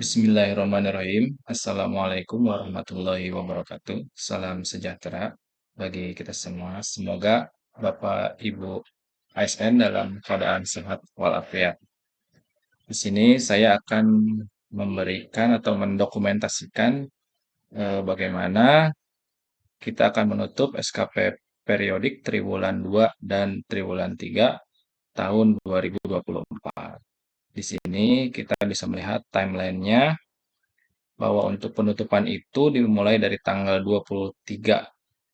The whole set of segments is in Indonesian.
Bismillahirrahmanirrahim. Assalamualaikum warahmatullahi wabarakatuh. Salam sejahtera bagi kita semua. Semoga Bapak Ibu ASN dalam keadaan sehat walafiat. Di sini saya akan memberikan atau mendokumentasikan bagaimana kita akan menutup SKP periodik triwulan 2 dan triwulan 3 tahun 2024. Di sini kita bisa melihat timeline-nya bahwa untuk penutupan itu dimulai dari tanggal 23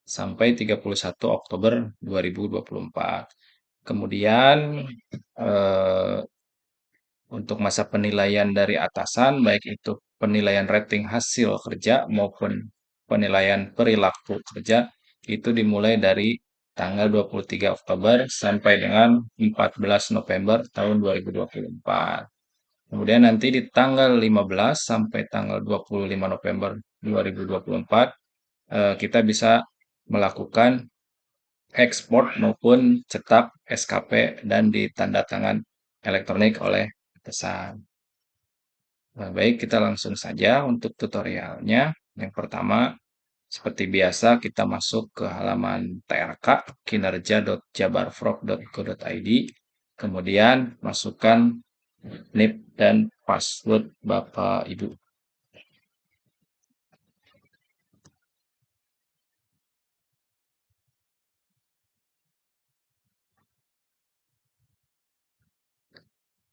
sampai 31 Oktober 2024. Kemudian eh, untuk masa penilaian dari atasan, baik itu penilaian rating hasil kerja maupun penilaian perilaku kerja, itu dimulai dari tanggal 23 Oktober sampai dengan 14 November tahun 2024. Kemudian nanti di tanggal 15 sampai tanggal 25 November 2024 kita bisa melakukan ekspor maupun cetak SKP dan ditandatangan elektronik oleh pesan. Nah, baik, kita langsung saja untuk tutorialnya. Yang pertama, seperti biasa kita masuk ke halaman TRK kinerja.jabarprok.go.id. Kemudian masukkan NIP dan password Bapak Ibu.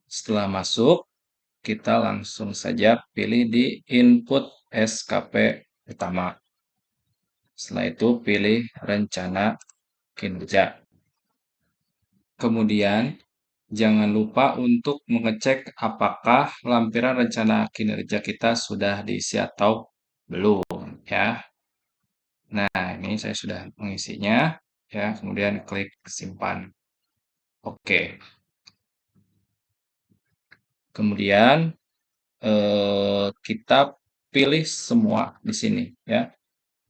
Setelah masuk, kita langsung saja pilih di input SKP utama. Setelah itu pilih rencana kinerja. Kemudian jangan lupa untuk mengecek apakah lampiran rencana kinerja kita sudah diisi atau belum ya. Nah, ini saya sudah mengisinya ya, kemudian klik simpan. Oke. Kemudian kita pilih semua di sini ya.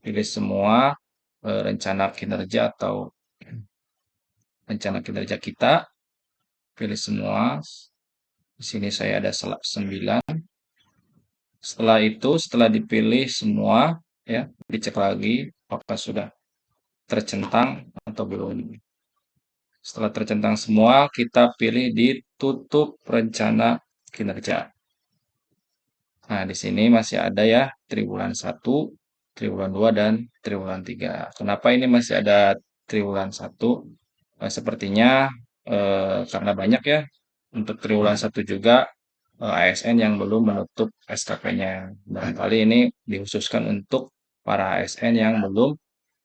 Pilih semua rencana kinerja atau rencana kinerja kita. Pilih semua. Di sini saya ada 9. Setelah itu, setelah dipilih semua, ya, dicek lagi apakah sudah tercentang atau belum. Setelah tercentang semua, kita pilih di tutup rencana kinerja. Nah, di sini masih ada ya triwulan 1, triwulan 2, dan triwulan 3. Kenapa ini masih ada triwulan 1? Sepertinya karena banyak ya untuk triwulan 1 juga ASN yang belum menutup SKP-nya. Barangkali ini dikhususkan untuk para ASN yang belum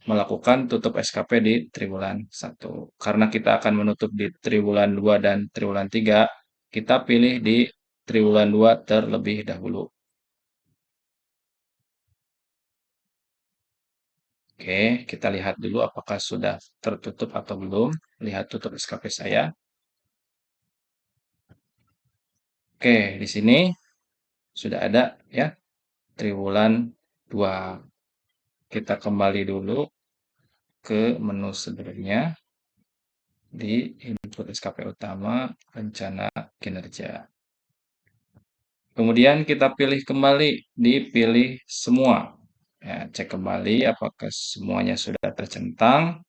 melakukan tutup SKP di triwulan 1. Karena kita akan menutup di triwulan 2 dan triwulan 3, kita pilih di triwulan 2 terlebih dahulu. Oke, kita lihat dulu apakah sudah tertutup atau belum. Lihat tutup SKP saya. Oke, di sini sudah ada ya triwulan 2. Kita kembali dulu ke menu sebelumnya di input SKP utama rencana kinerja. Kemudian kita pilih kembali di pilih semua. Ya, cek kembali apakah semuanya sudah tercentang.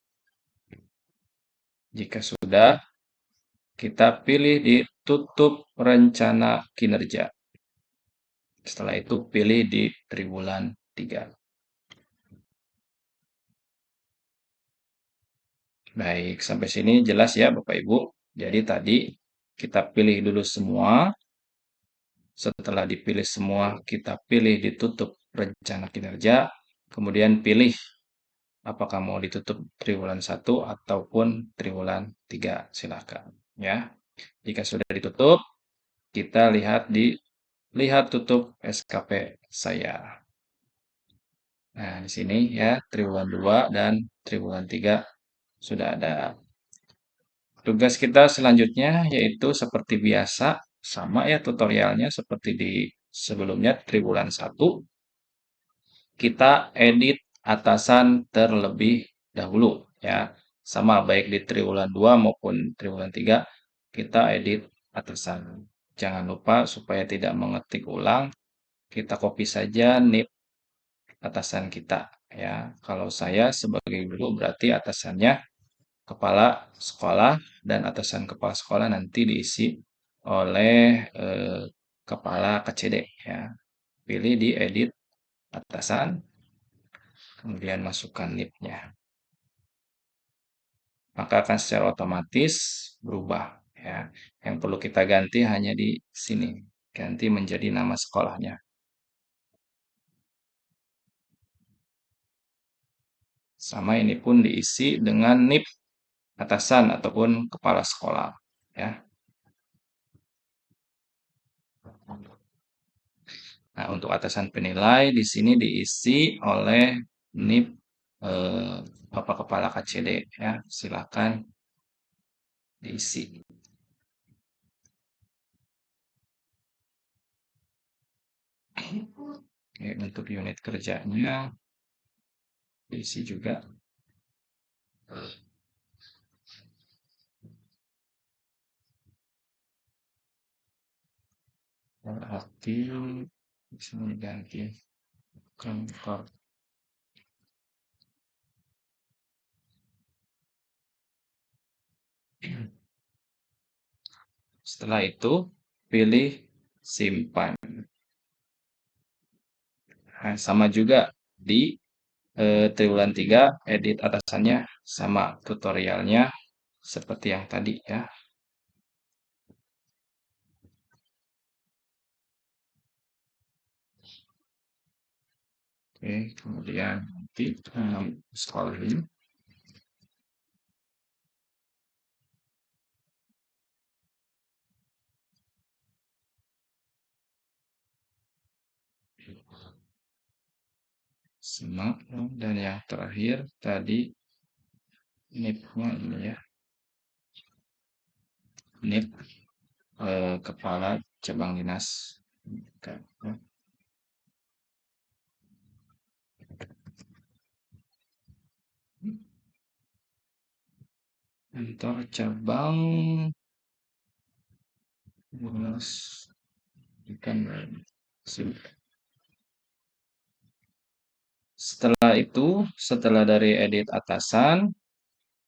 Jika sudah, kita pilih di tutup rencana kinerja. Setelah itu pilih di triwulan 3. Baik, sampai sini jelas ya Bapak Ibu. Jadi tadi kita pilih dulu semua. Setelah dipilih semua, kita pilih ditutup rencana kinerja. Kemudian pilih apakah mau ditutup triwulan 1 ataupun triwulan 3. Silakan ya. Jika sudah ditutup, kita lihat tutup SKP saya. Nah, di sini ya triwulan 2 dan triwulan 3 sudah ada. Tugas kita selanjutnya yaitu seperti biasa, sama ya tutorialnya seperti di sebelumnya triwulan 1. Kita edit atasan terlebih dahulu ya. Sama baik di triwulan 2 maupun triwulan 3 kita edit atasan. Jangan lupa supaya tidak mengetik ulang, kita copy saja NIP atasan kita ya. Kalau saya sebagai guru berarti atasannya kepala sekolah dan atasan kepala sekolah nanti diisi oleh kepala KCD ya. Pilih di edit atasan, kemudian masukkan NIP-nya. Maka akan secara otomatis berubah ya. Yang perlu kita ganti hanya di sini, ganti menjadi nama sekolahnya. Sama ini pun diisi dengan NIP atasan ataupun kepala sekolah ya. Nah, untuk atasan penilai di sini diisi oleh NIP Bapak Kepala KCD ya. Silakan diisi. Oke, untuk unit kerjanya diisi juga. Berarti di sini ganti kantor. Setelah itu pilih simpan. Nah, sama juga di triwulan 3 edit atasannya sama tutorialnya seperti yang tadi ya. Oke, kemudian nanti sekolah ini sama dan yang terakhir tadi NIP-nya ini ya. NIP kepala cabang dinas. Oke, ya. Kantor cabang dinas ikan setelah itu, setelah dari edit atasan,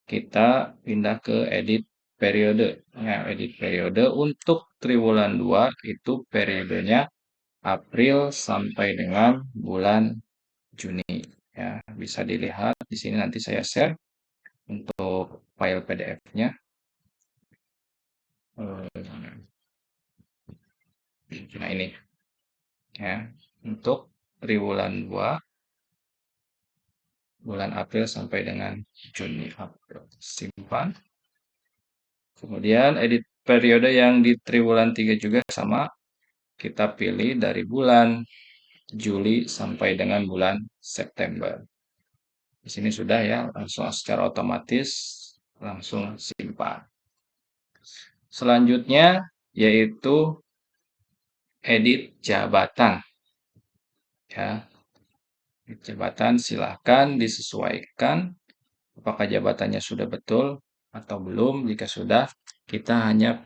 kita pindah ke edit periode. Ya, edit periode untuk triwulan 2 itu periodenya April sampai dengan bulan Juni. Ya, bisa dilihat di sini nanti saya share untuk file PDF-nya. Nah, ini ya, untuk triwulan 2 bulan April sampai dengan Juni. April. Simpan. Kemudian edit periode yang di triwulan 3 juga sama. Kita pilih dari bulan Juli sampai dengan bulan September. Di sini sudah ya, langsung secara otomatis langsung simpan. Selanjutnya yaitu edit jabatan. Ya. Jabatan silahkan disesuaikan apakah jabatannya sudah betul atau belum. Jika sudah, kita hanya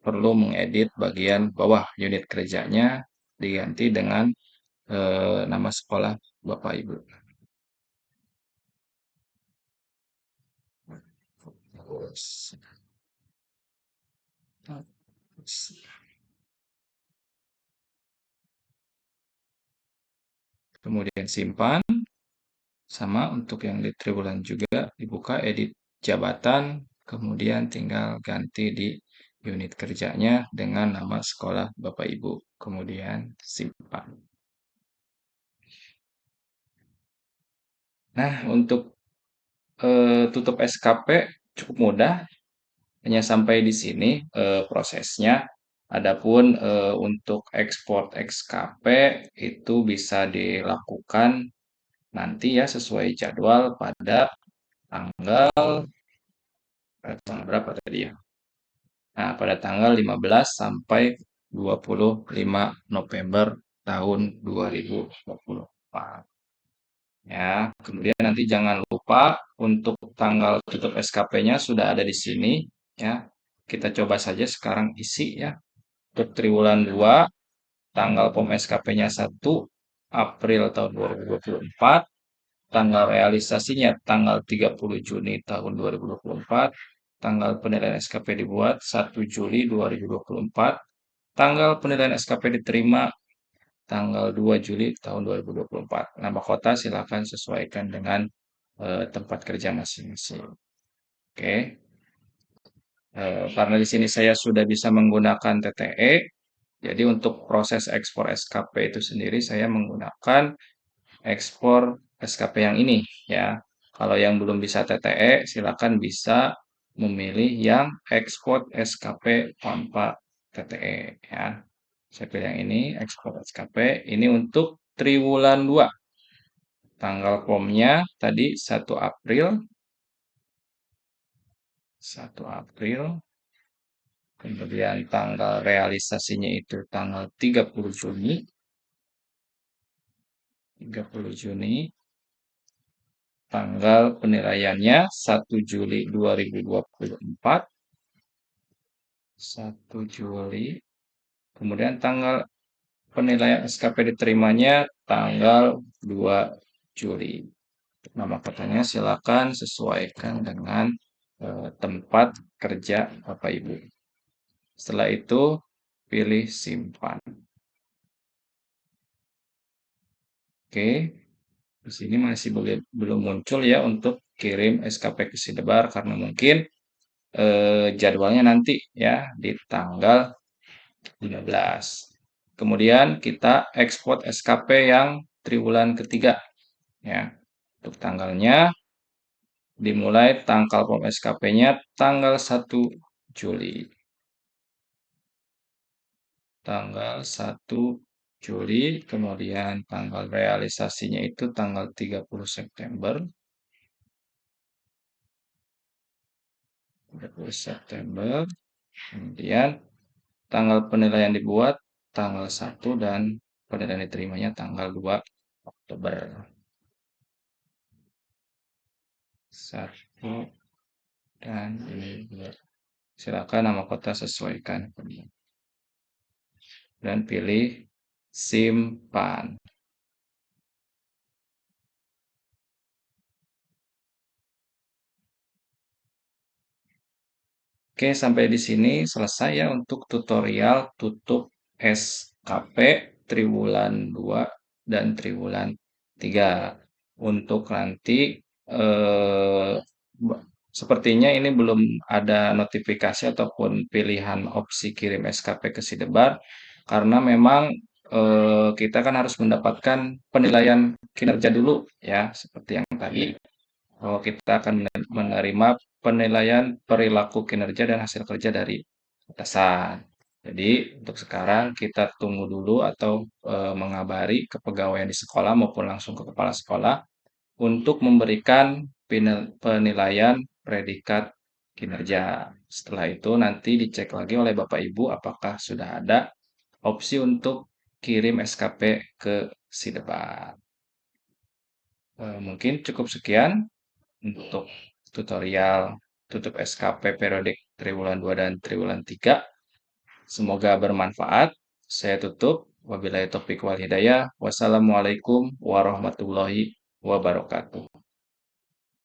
perlu mengedit bagian bawah unit kerjanya diganti dengan nama sekolah Bapak Ibu. Kemudian simpan. Sama untuk yang di triwulan juga dibuka edit jabatan. Kemudian tinggal ganti di unit kerjanya dengan nama sekolah Bapak Ibu. Kemudian simpan. Nah, untuk tutup SKP cukup mudah. Hanya sampai di sini prosesnya. Adapun untuk ekspor SKP itu bisa dilakukan nanti ya sesuai jadwal pada tanggal berapa tadi ya? Nah, pada tanggal 15 sampai 25 November tahun 2024. Ya, kemudian nanti jangan lupa untuk tanggal tutup SKP-nya sudah ada di sini ya. Kita coba saja sekarang isi ya. Untuk triwulan 2 tanggal POM SKP-nya 1 April tahun 2024, tanggal realisasinya tanggal 30 Juni tahun 2024, tanggal penilaian SKP dibuat 1 Juli 2024, tanggal penilaian SKP diterima tanggal 2 Juli tahun 2024. Nama kota silakan sesuaikan dengan tempat kerja masing-masing. Oke. Karena di sini saya sudah bisa menggunakan TTE, jadi untuk proses ekspor SKP itu sendiri saya menggunakan ekspor SKP yang ini ya. Kalau yang belum bisa TTE, silakan bisa memilih yang ekspor SKP tanpa TTE ya. Saya pilih yang ini, ekspor SKP. Ini untuk triwulan 2. Tanggal POM-nya tadi 1 April. 1 April. Kemudian tanggal realisasinya itu tanggal 30 Juni. 30 Juni. Tanggal penilaiannya 1 Juli 2024. 1 Juli. Kemudian tanggal penilaian SKP diterimanya tanggal 2 Juli. Nama kotanya silakan sesuaikan dengan tempat kerja Bapak Ibu. Setelah itu pilih simpan. Oke, di sini masih belum muncul ya untuk kirim SKP ke Sidebar karena mungkin jadwalnya nanti ya di tanggal 15. Kemudian kita ekspor SKP yang triwulan ketiga ya. Untuk tanggalnya dimulai tanggal POM SKP-nya tanggal 1 Juli. Tanggal 1 Juli, kemudian tanggal realisasinya itu tanggal 30 September. 30 September. Kemudian tanggal penilaian dibuat tanggal 1 dan penilaian diterimanya tanggal 2 Oktober. 1 dan ini 2. Silakan nama kota sesuaikan dan pilih simpan. Oke, sampai di sini selesai ya untuk tutorial tutup SKP triwulan 2 dan triwulan 3. Untuk nanti eh, sepertinya ini belum ada notifikasi ataupun pilihan opsi kirim SKP ke Sidebar karena memang kita kan harus mendapatkan penilaian kinerja dulu ya, seperti yang tadi bahwa kita akan menerima penilaian perilaku kinerja dan hasil kerja dari atasan. Jadi untuk sekarang kita tunggu dulu atau mengabari kepegawaian di sekolah maupun langsung ke kepala sekolah untuk memberikan penilaian predikat kinerja. Setelah itu nanti dicek lagi oleh Bapak Ibu apakah sudah ada opsi untuk kirim SKP ke Sidebar. Mungkin cukup sekian untuk tutorial tutup SKP periodik triwulan 2 dan triwulan 3. Semoga bermanfaat. Saya tutup. Wabillahi taufiq wal hidayah. Wassalamualaikum warahmatullahi wabarakatuh.